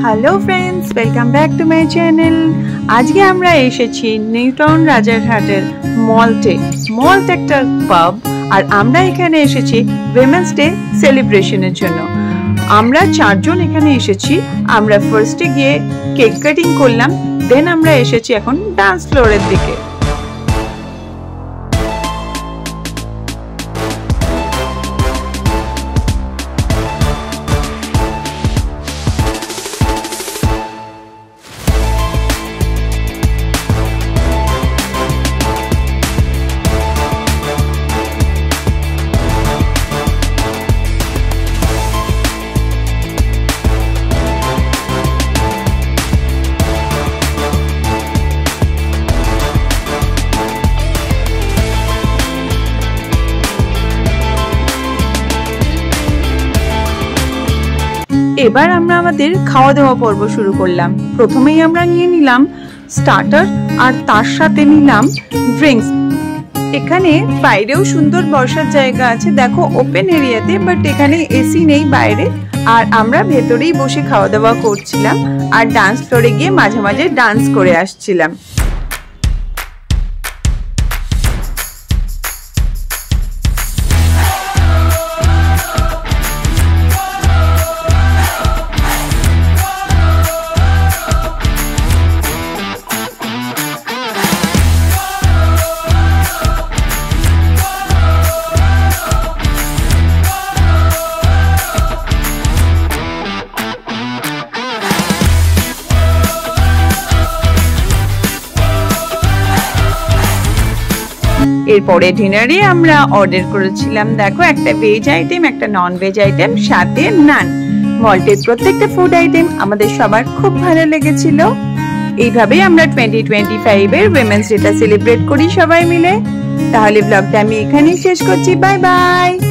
Hello friends, welcome back to my channel. আজকে আমরা এসেছি নিউ টাউন রাজারহাটের মল্টে। মল্ট একটা পাব, আর আমরা এখানে এসেছি উইমেন্স ডে সেলিব্রেশনের জন্য। আমরা 4 জন এখানে এসেছি। আমরা ফার্স্টে গিয়ে কেক কাটিং করলাম, দেন আমরা এসেছি এখন ডান্স ফ্লোরের দিকে। এবার আমরা আমাদের খাওয়া দাওয়া পর্ব শুরু করলাম। প্রথমেই আমরা নিয়ে নিলাম স্টার্টার, আর তার সাথে নিলাম ড্রিঙ্কস। এখানে বাইরেও সুন্দর বসার জায়গা আছে, দেখো ওপেন এরিয়াতে, বাট এখানে এসি নেই বাইরে। আর আমরা ভেতরেই বসে খাওয়া দাওয়া করছিলাম, আর ডান্স ফ্লোরে গিয়ে মাঝে মাঝে ডান্স করে আসছিলাম। এরপরে ডিনারে আমরা অর্ডার করেছিলাম, দেখো একটা ভেজ আইটেম, একটা নন ভেজ আইটেম, সাথে নান। মল্টের প্রত্যেকটা ফুড আইটেম আমাদের সবার খুব ভালো লেগেছিল। এইভাবেই আমরা 2025 এর উইমেন্স ডেটা সেলিব্রেট করি সবাই মিলে। তাহলে ব্লগটা আমি এখানেই শেষ করছি। Bye bye.